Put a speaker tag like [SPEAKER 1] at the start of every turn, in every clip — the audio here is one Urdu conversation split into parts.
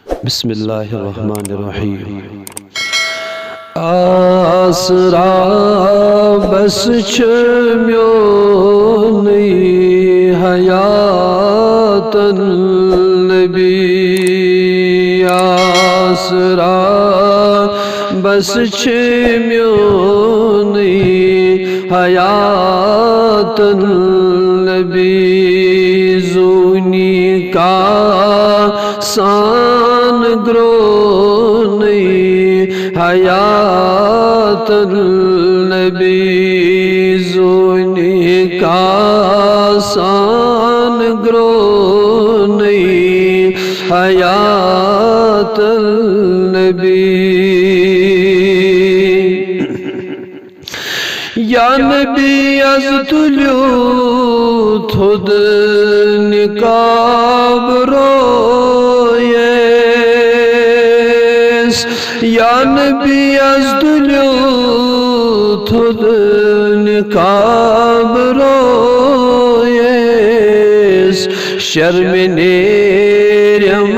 [SPEAKER 1] بسم اللہ الرحمن الرحیم آسرا بس چمیونی حیات النبی آسرا بس چمیونی حیات النبی زونی کا سان گرونی حیات النبی زونی کا سان گرونی حیات النبی یا نبی از تلیو تھود نکاب رویس یا نبی از تلیو تھود نکاب رویس شرم نیرم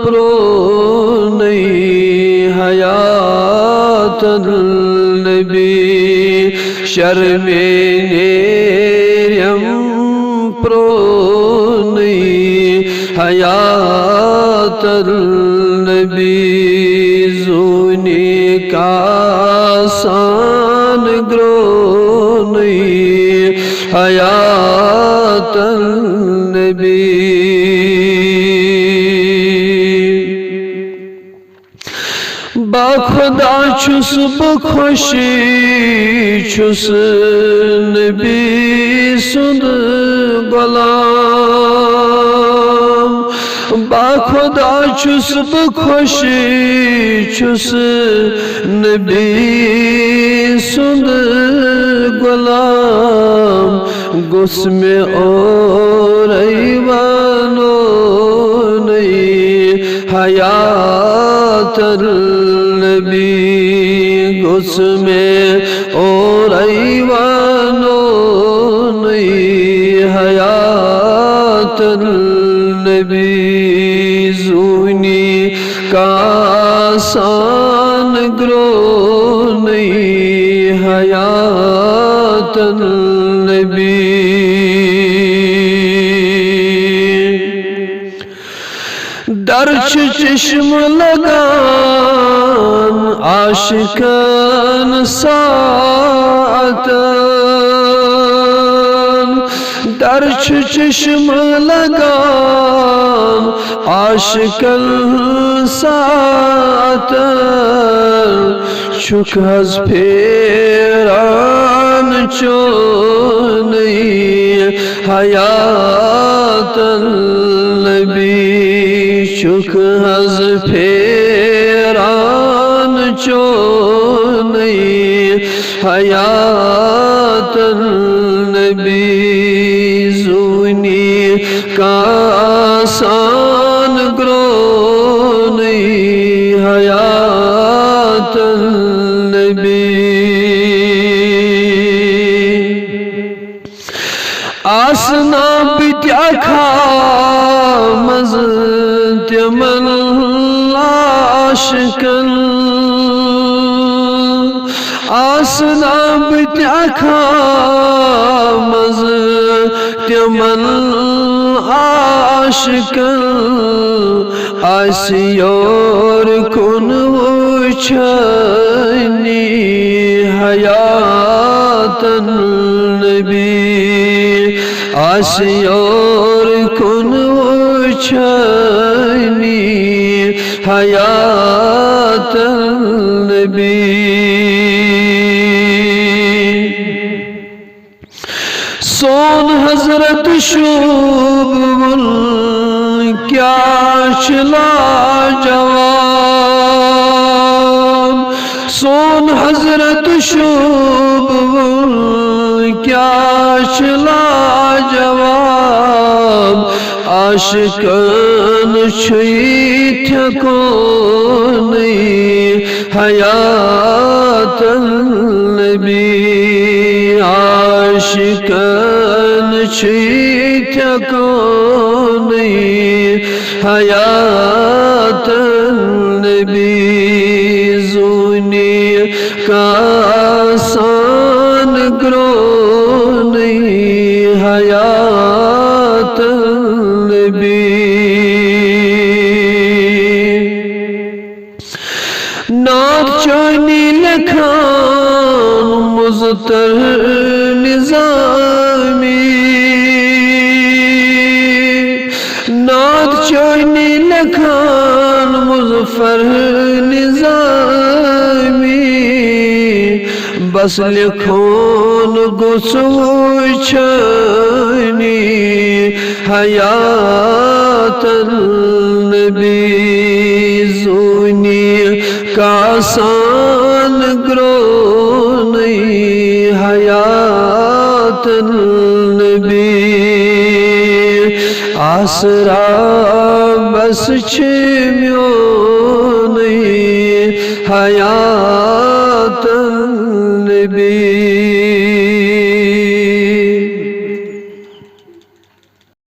[SPEAKER 1] پرونی حیات النبی شرم نیرم پرونی حیات النبی زونی کا سان گرونی حیات النبی با خدا چھس بخوشی چھس نبی سند غلام با خدا چھس بخوشی چھس نبی سند غلام گس میں اور ایوانو نئی حیات النبی گس میں اور ایوانو نئی حیات النبی زونی کا سان گرونی حیات النبی درچ چشم لگان عاشقان ساعتن درچ چشم لگان عاشقان ساعتن چک از پیران چونی حیات النبی چک از پیران چونی حیات النبی زونی کا سان گرونی حیات النبی آسنا بیتیا کھامز تمن عاشقن آسنا بیتیا کھامز تمن عاشقن آسیور کن وچھنی حیات النبی آسیور کن وچھنی حیات النبی سون حضرت شوب کیا چلا جواب سون حضرت شوب کیا چلا جواب عاشقان چھئی تھکونی حیات النبی عاشقان چھئی تھکونی حیات النبی زونی کا آسان گرو نہیں حیات النبی نعت چانی لکھان مزتر نظامی نعت چانی لکھان مظفر نظامی بس لکھون گسو چھانی حیات النبی زونی کا آسان گرو نہیں حیات النبی آسرا بس چھمیو نہیں حیات النبی